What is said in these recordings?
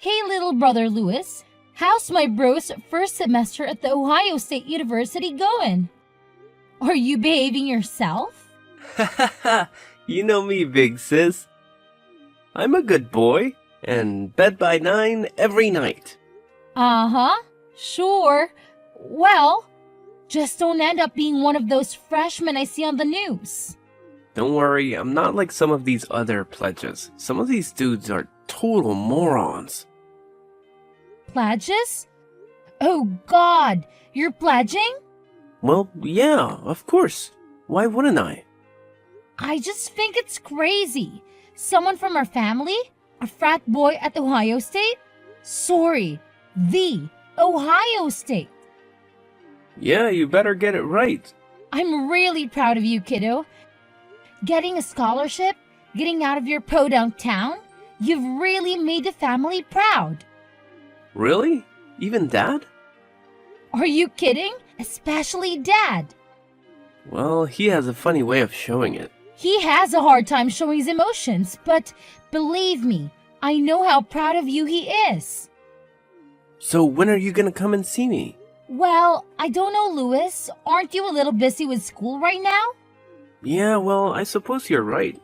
Hey, little brother Lewis. How's my bro's first semester at the Ohio State University going? Are you behaving yourself? You know me, big sis. I'm a good boy, and bed by 9 every night. Uh-huh. Sure. Well, just don't end up being one of those freshmen I see on the news. Don't worry, I'm not like some of these other pledges. Some of these dudes are total morons. Pledges? Oh, God. You're pledging? Well, yeah, of course. Why wouldn't I? I just think it's crazy. Someone from our family? A frat boy at Ohio State? Sorry, the Ohio State. Yeah, you better get it right. I'm really proud of you, kiddo. Getting a scholarship, getting out of your podunk town, you've really made the family proud. Really? Even Dad? Are you kidding? Especially Dad. Well, he has a funny way of showing it. He has a hard time showing his emotions, but believe me, I know how proud of you he is. So when are you gonna come and see me? Well, I don't know, Lewis. Aren't you a little busy with school right now? Yeah, well, I suppose you're right.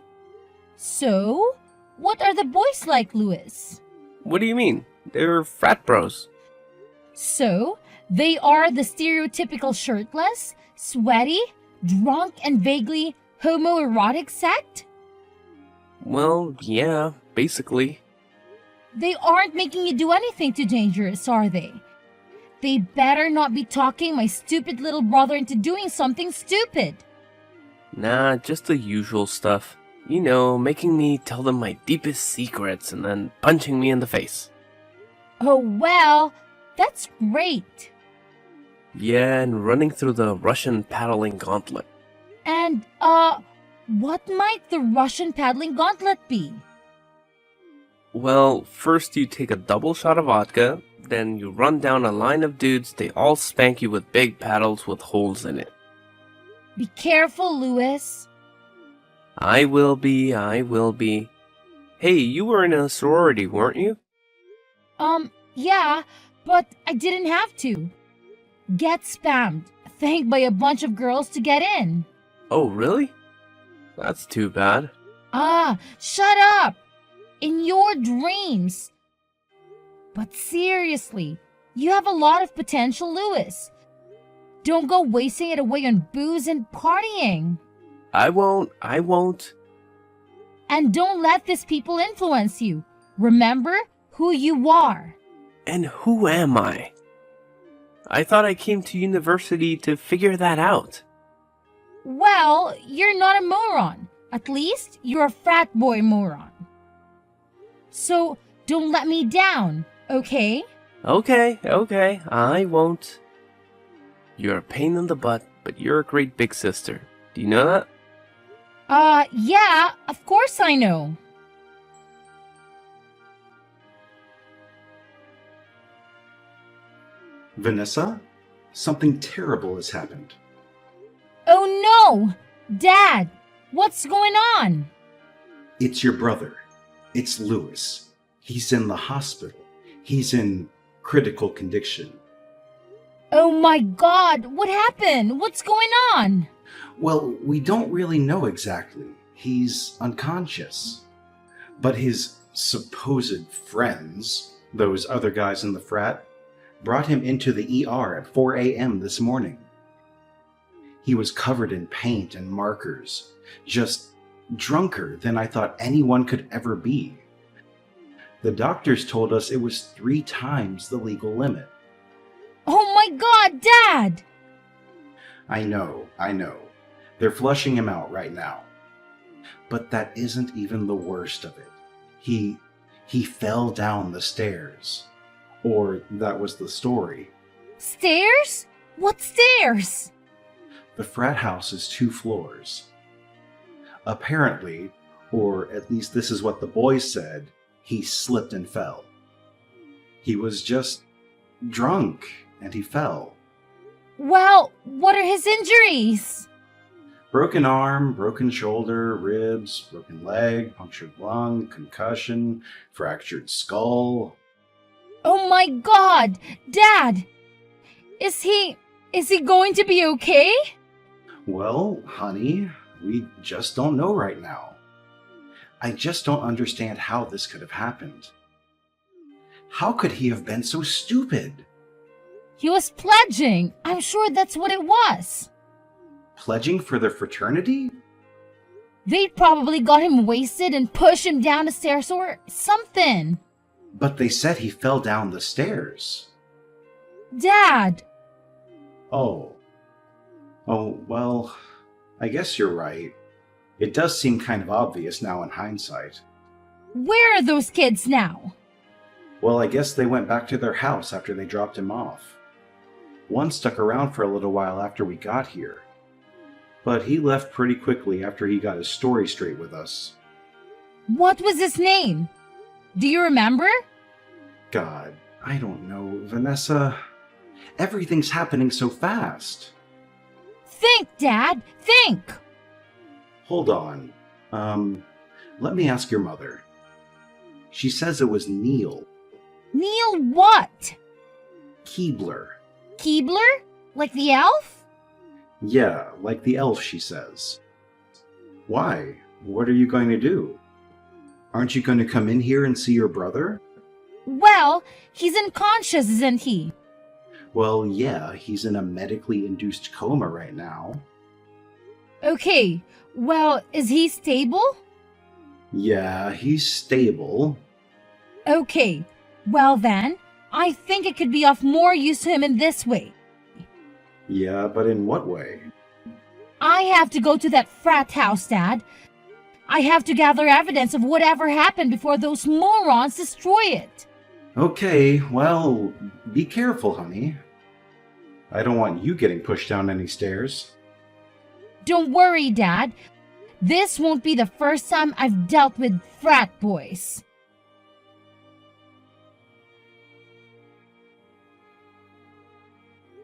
So, what are the boys like, Lewis? What do you mean? They're frat bros. So, they are the stereotypical shirtless, sweaty, drunk, and vaguely homoerotic sect? Well, yeah, basically. They aren't making you do anything too dangerous, are they? They better not be talking my stupid little brother into doing something stupid. Nah, just the usual stuff. You know, making me tell them my deepest secrets and then punching me in the face. Oh, well, that's great. Yeah, and running through the Russian paddling gauntlet. And, what might the Russian paddling gauntlet be? Well, first you take a double shot of vodka, then you run down a line of dudes, they all spank you with big paddles with holes in it. Be careful, Lewis. I will be. Hey, you were in a sorority, weren't you? Yeah, but I didn't have to. Get spammed, thanked by a bunch of girls to get in. Oh, really? That's too bad. Ah, shut up! In your dreams. But seriously, you have a lot of potential, Lewis. Don't go wasting it away on booze and partying. I won't. And don't let these people influence you. Remember who you are. And who am I? I thought I came to university to figure that out. Well, you're not a moron. At least you're a frat boy moron. So don't let me down, okay? Okay, I won't. You're a pain in the butt, but you're a great big sister. Do you know that? Yeah, of course I know. Vanessa, something terrible has happened. Oh no! Dad, what's going on? It's your brother. It's Lewis. He's in the hospital. He's in critical condition. Oh my God, what happened? What's going on? Well, we don't really know exactly. He's unconscious. But his supposed friends, those other guys in the frat, brought him into the ER at 4 a.m. this morning. He was covered in paint and markers, just drunker than I thought anyone could ever be. The doctors told us it was 3 times the legal limit. Oh my God, Dad! I know. They're flushing him out right now. But that isn't even the worst of it. He fell down the stairs. Or that was the story. Stairs? What stairs? The frat house is 2 floors. Apparently, or at least this is what the boys said, he slipped and fell. He was just drunk and he fell. Well, what are his injuries? Broken arm, broken shoulder, ribs, broken leg, punctured lung, concussion, fractured skull. Oh my God! Dad! Is he going to be okay? Well, honey, we just don't know right now. I just don't understand how this could have happened. How could he have been so stupid? He was pledging. I'm sure that's what it was. Pledging for the fraternity? They probably got him wasted and pushed him down the stairs or something. But they said he fell down the stairs. Dad! Oh. Oh, well, I guess you're right. It does seem kind of obvious now in hindsight. Where are those kids now? Well, I guess they went back to their house after they dropped him off. One stuck around for a little while after we got here. But he left pretty quickly after he got his story straight with us. What was his name? Do you remember? God, I don't know, Vanessa. Everything's happening so fast. Think, Dad, think! Hold on. Let me ask your mother. She says it was Neil. Neil what? Keebler. Keebler? Like the elf? Yeah, like the elf, she says. Why? What are you going to do? Aren't you going to come in here and see your brother? Well, he's unconscious, isn't he? Well, yeah, he's in a medically induced coma right now. Okay, well, is he stable? Yeah, he's stable. Okay, well then, I think it could be of more use to him in this way. Yeah, but in what way? I have to go to that frat house, Dad. I have to gather evidence of whatever happened before those morons destroy it. Okay, well, be careful, honey. I don't want you getting pushed down any stairs. Don't worry, Dad. This won't be the first time I've dealt with frat boys.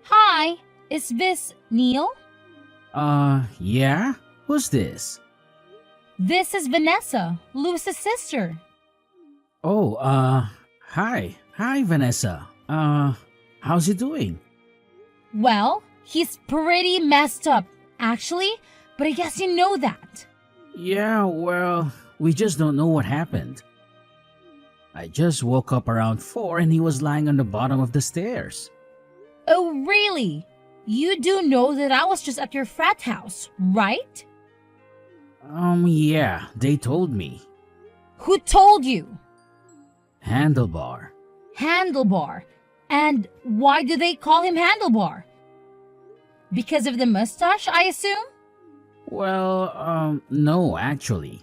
Hi, is this Neil? Yeah? Who's this? This is Vanessa, Lewis's sister. Oh, hi. Hi, Vanessa. How's he doing? Well, he's pretty messed up, actually, but I guess you know that. Yeah, well, we just don't know what happened. I just woke up around 4 and he was lying on the bottom of the stairs. Oh, really? You do know that I was just at your frat house, right? Yeah, they told me. Who told you? Handlebar. Handlebar. And why do they call him Handlebar? Because of the mustache, I assume? Well, no, actually.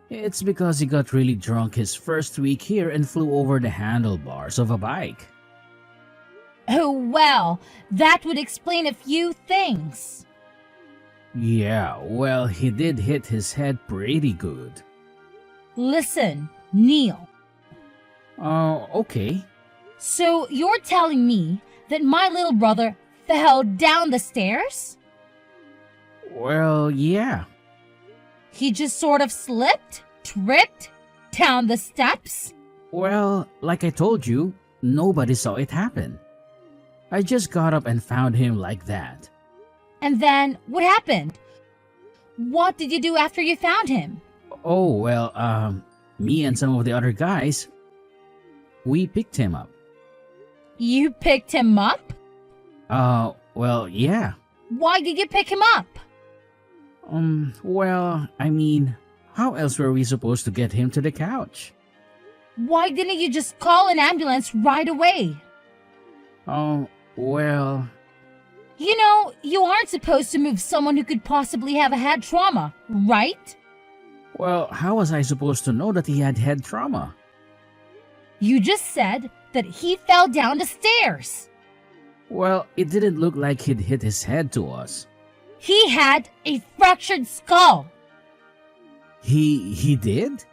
It's because he got really drunk his first week here and flew over the handlebars of a bike. Oh, well, that would explain a few things. Yeah, well, he did hit his head pretty good. Listen, Neil. Okay. So you're telling me that my little brother fell down the stairs? Well, yeah. He just sort of slipped, tripped, down the steps? Well, like I told you, nobody saw it happen. I just got up and found him like that. And then what happened? What did you do after you found him? Oh, well, me and some of the other guys, we picked him up. You picked him up? Well, yeah. Why did you pick him up? Well, I mean, how else were we supposed to get him to the couch? Why didn't you just call an ambulance right away? Well... You know, you aren't supposed to move someone who could possibly have a head trauma, right? Well, how was I supposed to know that he had head trauma? You just said that he fell down the stairs. Well, it didn't look like he'd hit his head to us. He had a fractured skull. He did?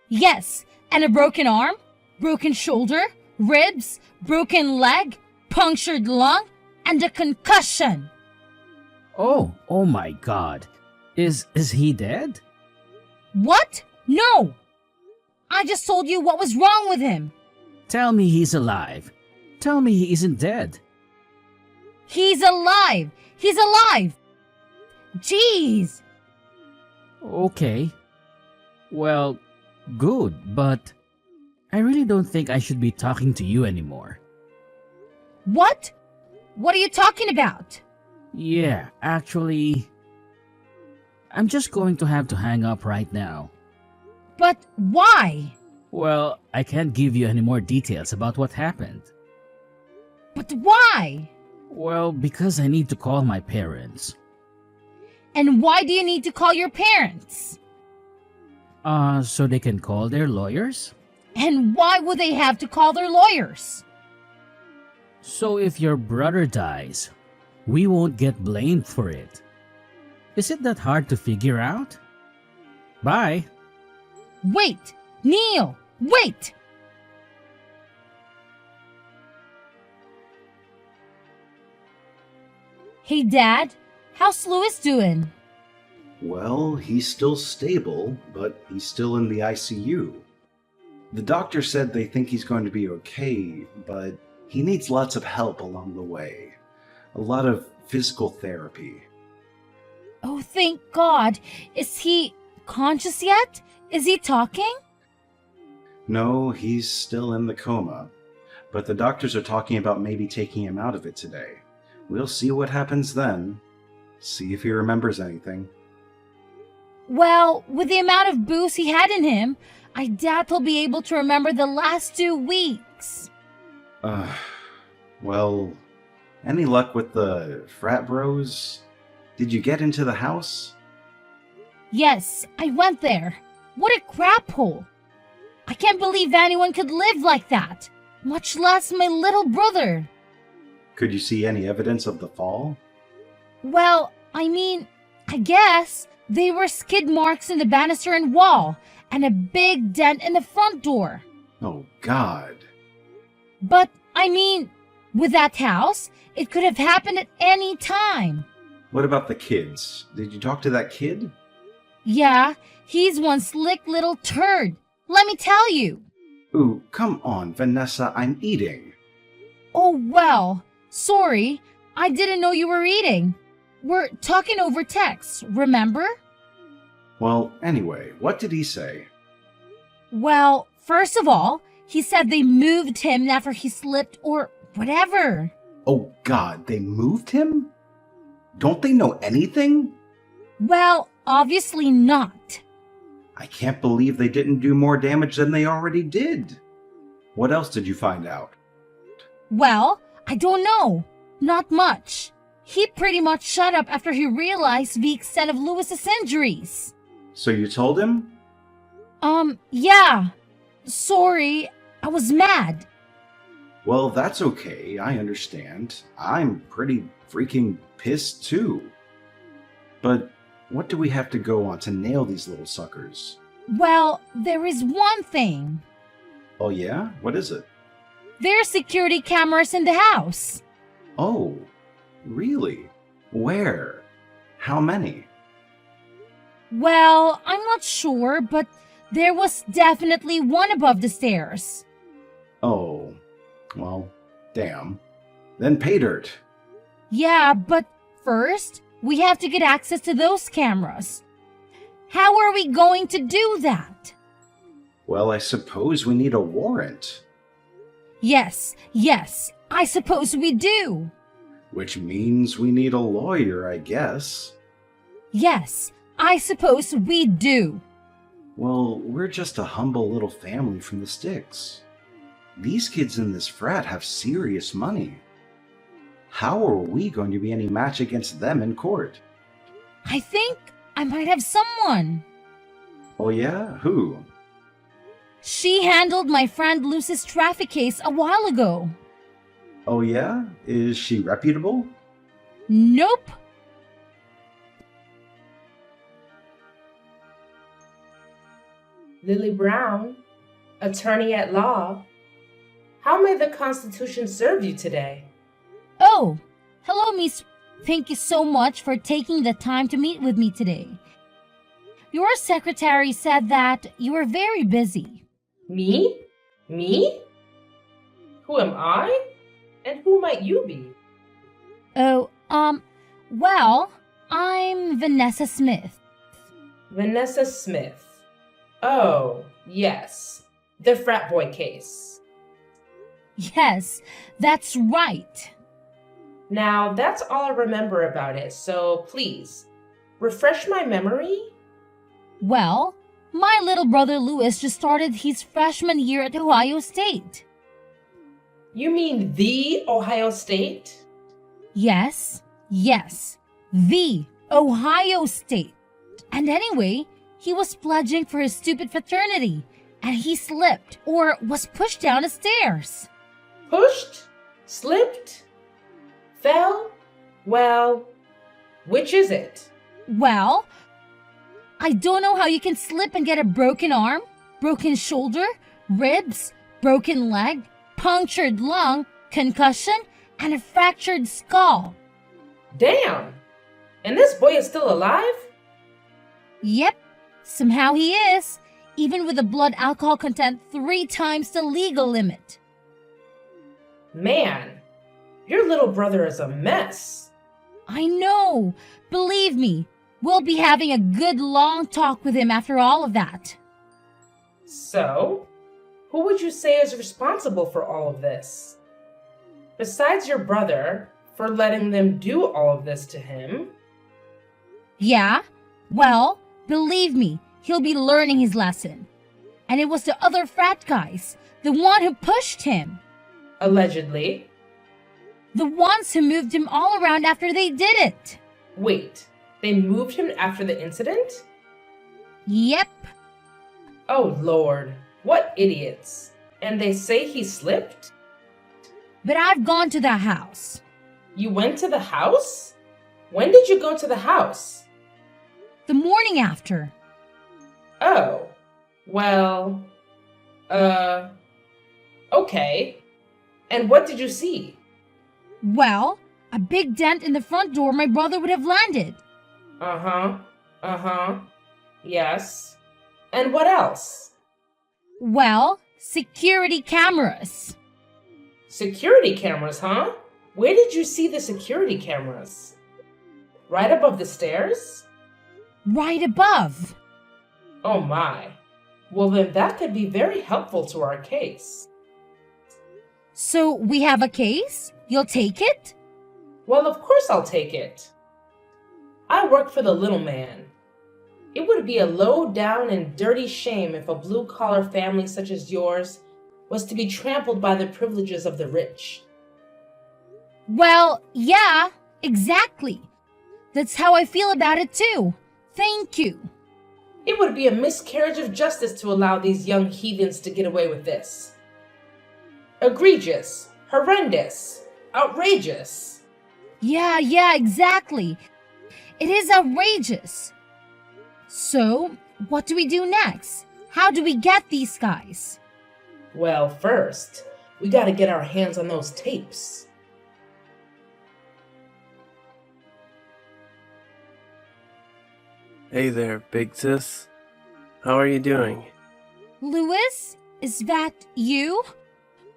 Yes, and a broken arm, broken shoulder, ribs, broken leg, punctured lung, and a concussion. Oh my God. Is he dead? What? No! I just told you what was wrong with him. Tell me he's alive. Tell me he isn't dead. He's alive! He's alive! Jeez! Okay. Well, good, but I really don't think I should be talking to you anymore. What? What are you talking about? Yeah, actually, I'm just going to have to hang up right now. But why? Well, I can't give you any more details about what happened. But why? Well, because I need to call my parents. And why do you need to call your parents? So they can call their lawyers? And why would they have to call their lawyers? So if your brother dies, we won't get blamed for it. Is it that hard to figure out? Bye. Wait! Neil! Wait! Hey, Dad. How's Louis doing? Well, he's still stable, but he's still in the ICU. The doctor said they think he's going to be okay, but he needs lots of help along the way. A lot of physical therapy. Oh, thank God. Is he conscious yet? Is he talking? No, he's still in the coma. But the doctors are talking about maybe taking him out of it today. We'll see what happens then. See if he remembers anything. Well, with the amount of booze he had in him, I doubt he'll be able to remember the last 2 weeks. Well, any luck with the frat bros? Did you get into the house? Yes, I went there. What a crap hole. I can't believe anyone could live like that, much less my little brother. Could you see any evidence of the fall? Well, I guess there were skid marks in the banister and wall, and a big dent in the front door. Oh, God. But, with that house, it could have happened at any time. What about the kids? Did you talk to that kid? Yeah, he's one slick little turd. Let me tell you. Ooh, come on, Vanessa, I'm eating. Oh, well, sorry. I didn't know you were eating. We're talking over text, remember? Well, anyway, what did he say? Well, first of all, he said they moved him after he slipped or whatever. Oh, God, they moved him? Don't they know anything? Well, obviously not. I can't believe they didn't do more damage than they already did. What else did you find out? Well, I don't know. Not much. He pretty much shut up after he realized the extent of Louis's injuries. So you told him? Yeah. Sorry, I was mad. Well, that's okay, I understand. I'm pretty freaking pissed too. But what do we have to go on to nail these little suckers? Well, there is one thing. Oh yeah? What is it? There are security cameras in the house. Oh, really? Where? How many? Well, I'm not sure, but there was definitely one above the stairs. Oh, well, damn. Then pay dirt. Yeah, but first, we have to get access to those cameras. How are we going to do that? Well, I suppose we need a warrant. Yes, I suppose we do. Which means we need a lawyer, I guess. Yes, I suppose we do. Well, we're just a humble little family from the sticks. These kids in this frat have serious money. How are we going to be any match against them in court? I think I might have someone. Oh yeah? Who? She handled my friend Lucy's traffic case a while ago. Oh yeah? Is she reputable? Nope. Lily Brown, attorney at law. How may the Constitution serve you today? Oh, hello, Miss. Thank you so much for taking the time to meet with me today. Your secretary said that you were very busy. Me? Me? Who am I? And who might you be? Oh, well, I'm Vanessa Smith. Vanessa Smith. Oh, yes. The frat boy case. Yes, that's right. Now, that's all I remember about it, so please, refresh my memory? Well, my little brother Louis just started his freshman year at Ohio State. You mean the Ohio State? Yes, the Ohio State. And anyway, he was pledging for his stupid fraternity, and he slipped or was pushed down the stairs. Pushed? Slipped? Fell? Well, which is it? Well, I don't know how you can slip and get a broken arm, broken shoulder, ribs, broken leg, punctured lung, concussion, and a fractured skull. Damn! And this boy is still alive? Yep, somehow he is, even with a blood alcohol content 3 times the legal limit. Man, your little brother is a mess. I know, believe me, we'll be having a good long talk with him after all of that. So, who would you say is responsible for all of this? Besides your brother, for letting them do all of this to him? Yeah, well, believe me, he'll be learning his lesson. And it was the other frat guys, the one who pushed him. Allegedly. The ones who moved him all around after they did it. Wait, they moved him after the incident? Yep. Oh Lord, what idiots. And they say he slipped? But I've gone to the house. You went to the house? When did you go to the house? The morning after. Oh, well, okay. And what did you see? Well, a big dent in the front door my brother would have landed. Yes. And what else? Well, security cameras. Security cameras, huh? Where did you see the security cameras? Right above the stairs? Right above. Oh my. Well, then that could be very helpful to our case. So we have a case? You'll take it? Well, of course I'll take it. I work for the little man. It would be a low down and dirty shame if a blue collar family such as yours was to be trampled by the privileges of the rich. Well, yeah, exactly. That's how I feel about it too. Thank you. It would be a miscarriage of justice to allow these young heathens to get away with this. Egregious, horrendous, outrageous. Yeah, exactly. It is outrageous. So, what do we do next? How do we get these guys? Well, first, we gotta get our hands on those tapes. Hey there, big sis. How are you doing? Louis, is that you?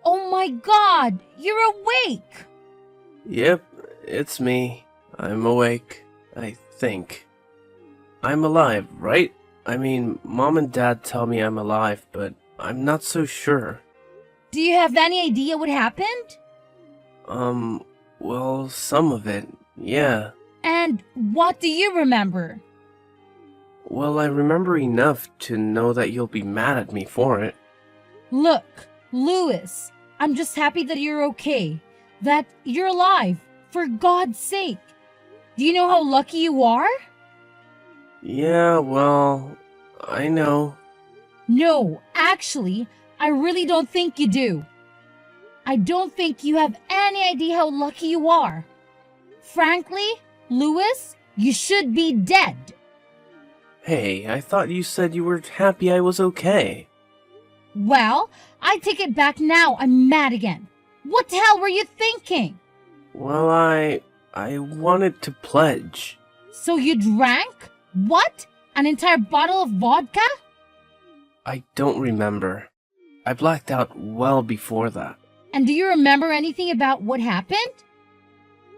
Oh my god, you're awake! Yep, it's me. I'm awake, I think. I'm alive, right? I mean, Mom and Dad tell me I'm alive, but I'm not so sure. Do you have any idea what happened? Well, some of it, yeah. And what do you remember? Well, I remember enough to know that you'll be mad at me for it. Look, Louis, I'm just happy that you're okay. That you're alive, for God's sake. Do you know how lucky you are? Yeah, well, I know. No, actually, I really don't think you do. I don't think you have any idea how lucky you are. Frankly, Louis, you should be dead. Hey, I thought you said you were happy I was okay. Well, I take it back now. I'm mad again. What the hell were you thinking? Well, I wanted to pledge. So you drank? What? An entire bottle of vodka? I don't remember. I blacked out well before that. And do you remember anything about what happened?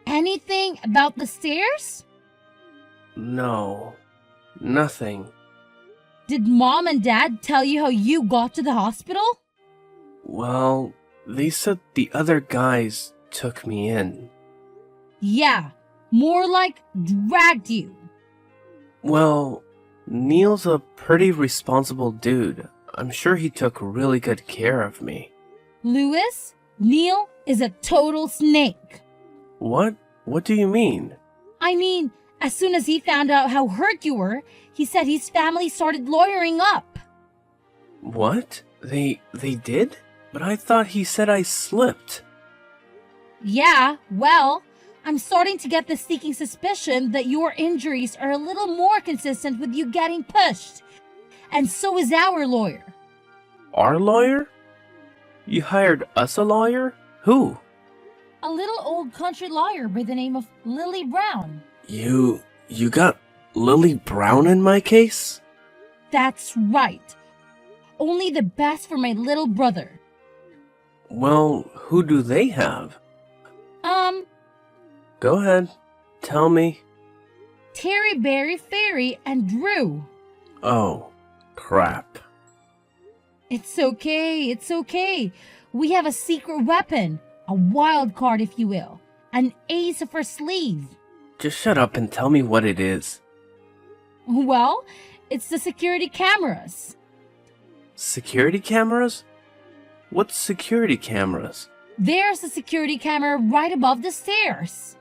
Anything about the stairs? No, nothing. Did Mom and Dad tell you how you got to the hospital? Well, they said the other guys took me in. Yeah, more like dragged you. Well, Neil's a pretty responsible dude. I'm sure he took really good care of me. Louis, Neil is a total snake. What? What do you mean? I mean, as soon as he found out how hurt you were, he said his family started lawyering up. What? They did? But I thought he said I slipped. Yeah, well, I'm starting to get the sneaking suspicion that your injuries are a little more consistent with you getting pushed. And so is our lawyer. Our lawyer? You hired us a lawyer? Who? A little old country lawyer by the name of Lily Brown. You got Lily Brown in my case? That's right. Only the best for my little brother. Well, who do they have? Go ahead. Tell me. Terry, Barry, Fairy, and Drew. Oh, crap. It's okay. We have a secret weapon. A wild card, if you will. An ace up our sleeve. Just shut up and tell me what it is. Well, it's the security cameras. Security cameras? What's security cameras? There's a security camera right above the stairs.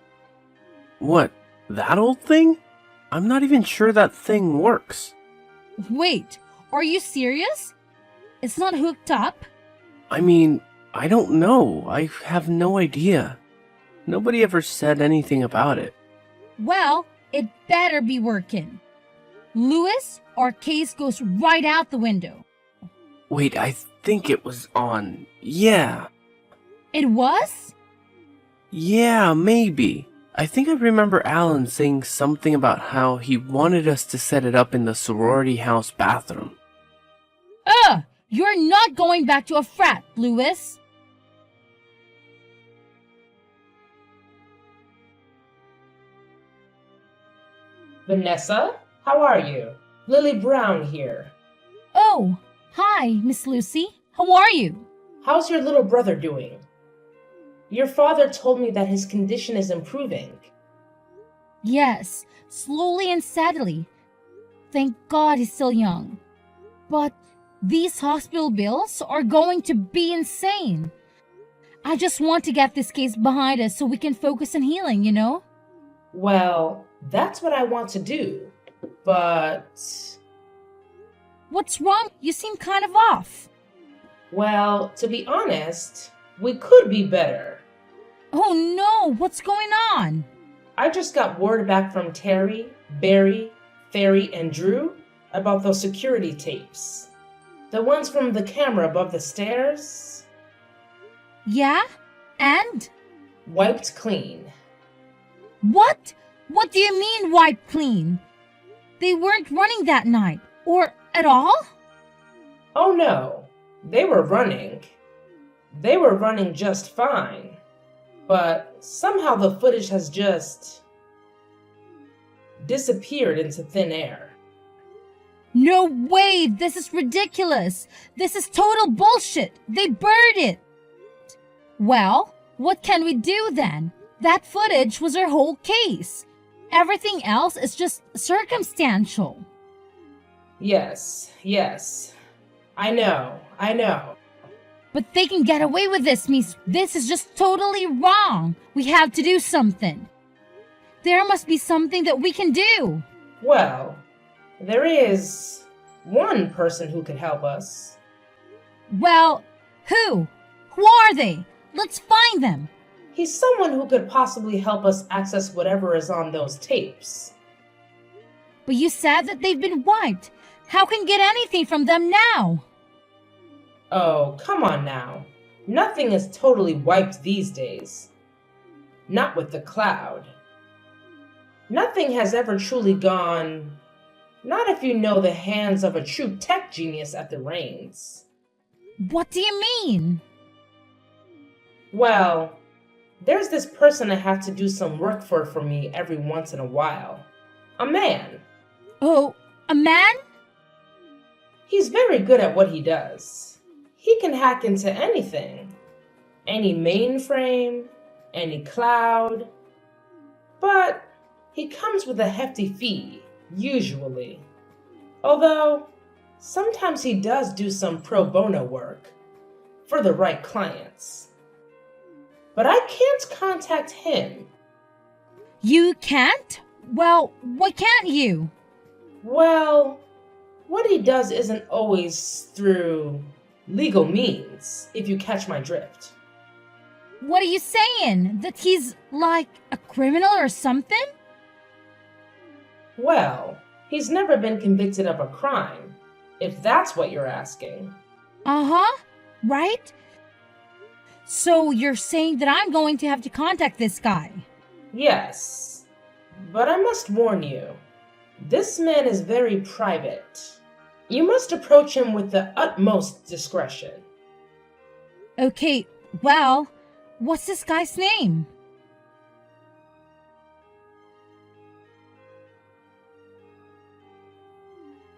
What, that old thing? I'm not even sure that thing works. Wait, are you serious? It's not hooked up? I mean, I don't know. I have no idea. Nobody ever said anything about it. Well, it better be working. Louis, our case goes right out the window. Wait, I think it was on. Yeah. It was? Yeah, maybe. I think I remember Alan saying something about how he wanted us to set it up in the sorority house bathroom. You're not going back to a frat, Louis. Vanessa, how are you? Lily Brown here. Oh, hi, Miss Lucy. How are you? How's your little brother doing? Your father told me that his condition is improving. Yes, slowly and steadily. Thank God he's still young. But these hospital bills are going to be insane. I just want to get this case behind us so we can focus on healing, you know? Well, that's what I want to do, but... What's wrong? You seem kind of off. Well, to be honest, we could be better. Oh no, what's going on? I just got word back from Terry, Barry, Fairy, and Drew about those security tapes. The ones from the camera above the stairs. Yeah? And? Wiped clean. What? What do you mean wiped clean? They weren't running that night, or at all? Oh no, they were running. They were running just fine. But somehow the footage has just disappeared into thin air. No way! This is ridiculous! This is total bullshit! They burned it! Well, what can we do then? That footage was our whole case. Everything else is just circumstantial. Yes. I know. But they can get away with this, Miss. This is just totally wrong. We have to do something. There must be something that we can do. Well, there is one person who could help us. Well, who? Who are they? Let's find them. He's someone who could possibly help us access whatever is on those tapes. But you said that they've been wiped. How can we get anything from them now? Oh, come on now. Nothing is totally wiped these days. Not with the cloud. Nothing has ever truly gone... Not if you know the hands of a true tech genius at the reins. What do you mean? Well, there's this person I have to do some work for me every once in a while. A man. Oh, a man? He's very good at what he does. He can hack into anything. Any mainframe, any cloud. But he comes with a hefty fee, usually. Although, sometimes he does do some pro bono work for the right clients. But I can't contact him. You can't? Well, why can't you? Well, what he does isn't always through legal means, if you catch my drift. What are you saying? That he's like a criminal or something? Well, he's never been convicted of a crime, if that's what you're asking. Uh-huh, right? So you're saying that I'm going to have to contact this guy? Yes, but I must warn you, this man is very private. You must approach him with the utmost discretion. Okay, well, what's this guy's name?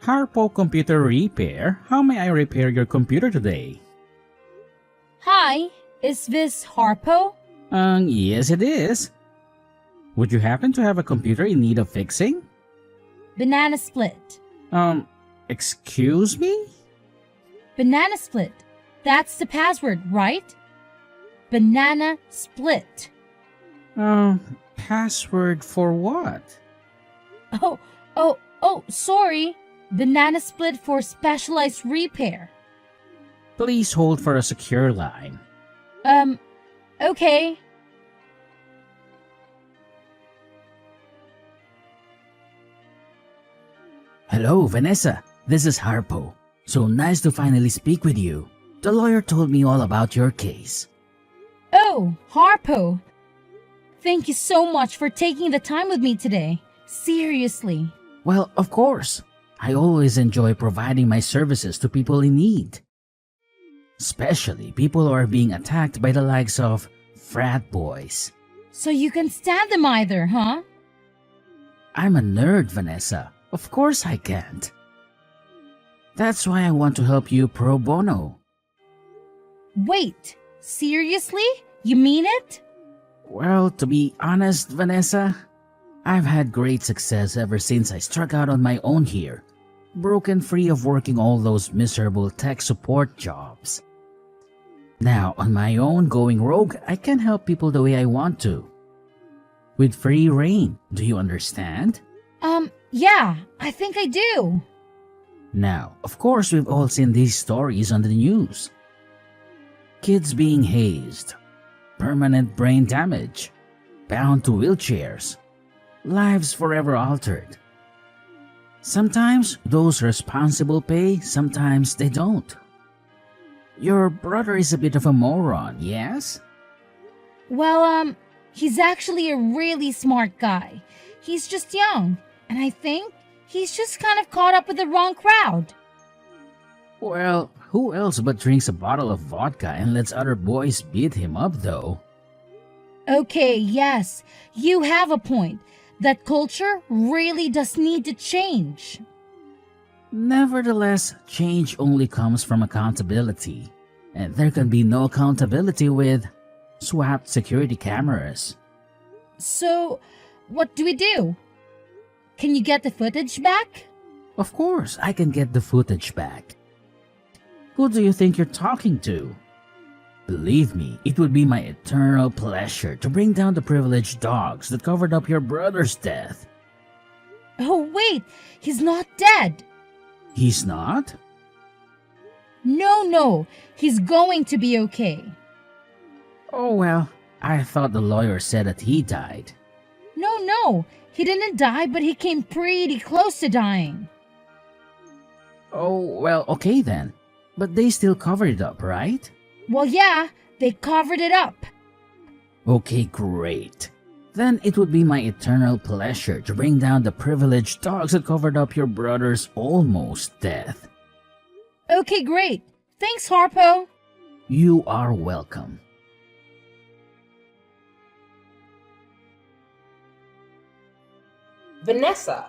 Harpo Computer Repair. How may I repair your computer today? Hi, is this Harpo? Yes it is. Would you happen to have a computer in need of fixing? Banana Split. Excuse me? Banana Split. That's the password, right? Banana Split. Password for what? Oh, sorry. Banana Split for specialized repair. Please hold for a secure line. Okay. Hello, Vanessa. This is Harpo. So nice to finally speak with you. The lawyer told me all about your case. Oh, Harpo. Thank you so much for taking the time with me today. Seriously. Well, of course. I always enjoy providing my services to people in need. Especially people who are being attacked by the likes of frat boys. So you can stand them either, huh? I'm a nerd, Vanessa. Of course I can't. That's why I want to help you pro bono. Wait, seriously? You mean it? Well, to be honest, Vanessa, I've had great success ever since I struck out on my own here, broken free of working all those miserable tech support jobs. Now, on my own going rogue, I can help people the way I want to. With free reign, do you understand? Yeah, I think I do. Now, of course, we've all seen these stories on the news. Kids being hazed, permanent brain damage, bound to wheelchairs, lives forever altered. Sometimes those responsible pay, sometimes they don't. Your brother is a bit of a moron, yes? Well, he's actually a really smart guy. He's just young, and I think he's just kind of caught up with the wrong crowd. Well, who else but drinks a bottle of vodka and lets other boys beat him up, though? Okay, yes, you have a point. That culture really does need to change. Nevertheless, change only comes from accountability, and there can be no accountability with swapped security cameras. So, what do we do? Can you get the footage back? Of course, I can get the footage back. Who do you think you're talking to? Believe me, it would be my eternal pleasure to bring down the privileged dogs that covered up your brother's death. Oh, wait, he's not dead. He's not? No, he's going to be okay. Oh well, I thought the lawyer said that he died. No, he didn't die, but he came pretty close to dying. Oh well, okay then. But they still covered it up, right? Well, yeah, they covered it up. Okay, great. Then it would be my eternal pleasure to bring down the privileged dogs that covered up your brother's almost death. Okay, great. Thanks, Harpo. You are welcome. Vanessa.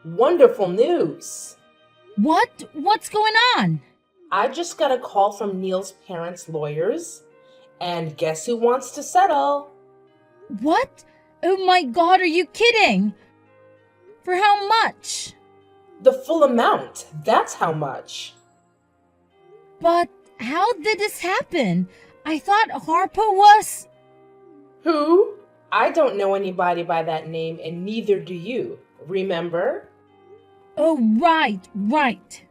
Wonderful news. What's going on? I just got a call from Neil's parents' lawyers, and guess who wants to settle? What? Oh my god, are you kidding? For how much? The full amount. That's how much. But how did this happen? I thought Harpo was... Who? I don't know anybody by that name, and neither do you. Remember? Oh, right.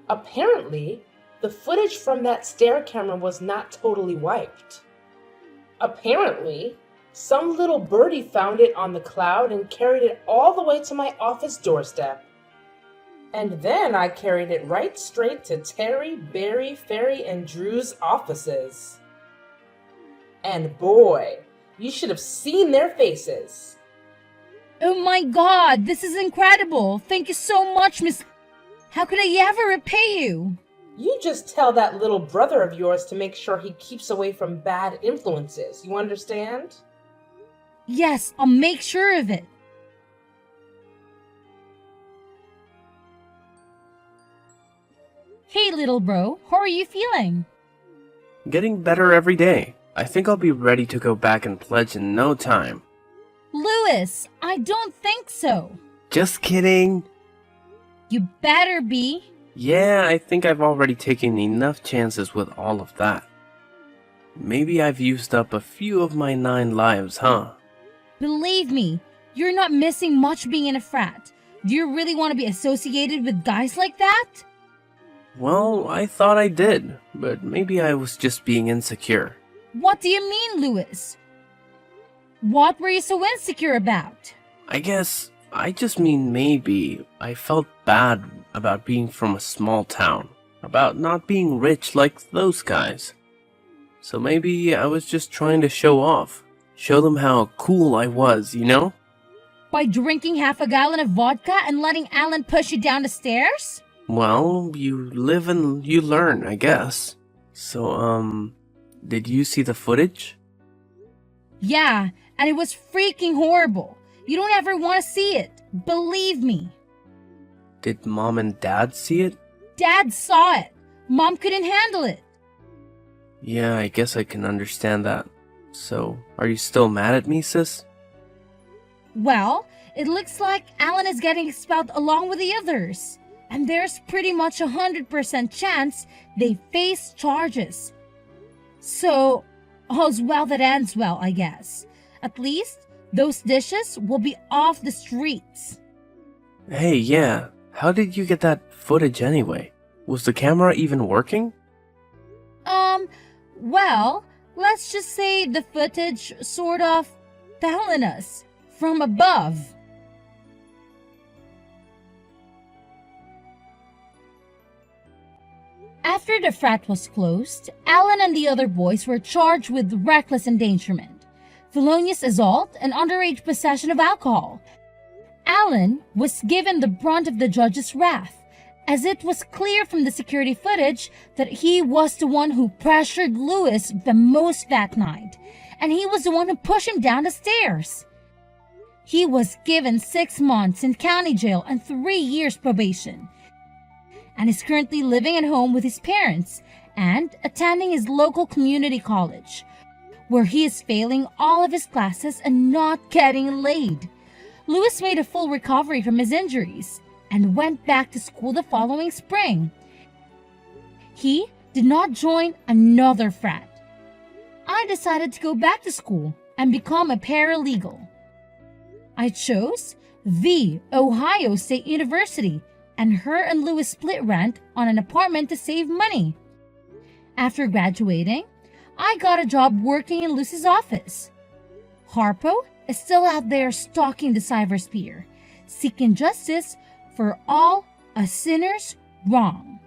Apparently, the footage from that stair camera was not totally wiped. Apparently, some little birdie found it on the cloud and carried it all the way to my office doorstep. And then I carried it right straight to Terry, Barry, Ferry, and Drew's offices. And boy, you should have seen their faces. Oh my god, this is incredible. Thank you so much, Miss... How could I ever repay you? You just tell that little brother of yours to make sure he keeps away from bad influences. You understand? Yes, I'll make sure of it. Hey, little bro, how are you feeling? Getting better every day. I think I'll be ready to go back and pledge in no time. Lewis, I don't think so. Just kidding. You better be. Yeah, I think I've already taken enough chances with all of that. Maybe I've used up a few of my 9 lives, huh? Believe me, you're not missing much being in a frat. Do you really want to be associated with guys like that? Well, I thought I did, but maybe I was just being insecure. What do you mean, Lewis? What were you so insecure about? I guess I just mean maybe I felt bad about being from a small town, about not being rich like those guys. So maybe I was just trying to show off, show them how cool I was, you know? By drinking half a gallon of vodka and letting Alan push you down the stairs? Well, you live and you learn, I guess. So, did you see the footage? Yeah, and it was freaking horrible. You don't ever want to see it. Believe me. Did Mom and Dad see it? Dad saw it. Mom couldn't handle it. Yeah, I guess I can understand that. So, are you still mad at me, sis? Well, it looks like Alan is getting expelled along with the others. And there's pretty much 100% chance they face charges. So, all's well that ends well, I guess. At least, those dishes will be off the streets. Hey, yeah. How did you get that footage anyway? Was the camera even working? Well, let's just say the footage sort of fell on us from above. After the frat was closed, Alan and the other boys were charged with reckless endangerment, felonious assault, and underage possession of alcohol. Alan was given the brunt of the judge's wrath, as it was clear from the security footage that he was the one who pressured Lewis the most that night, and he was the one who pushed him down the stairs. He was given 6 months in county jail and 3 years probation, and is currently living at home with his parents and attending his local community college, where he is failing all of his classes and not getting laid. Lewis made a full recovery from his injuries and went back to school the following spring. He did not join another frat. I decided to go back to school and become a paralegal. I chose the Ohio State University, and her and Lewis split rent on an apartment to save money. After graduating, I got a job working in Lewis's office. Harpo is still out there stalking the cybersphere, seeking justice for all a sinner's wrong.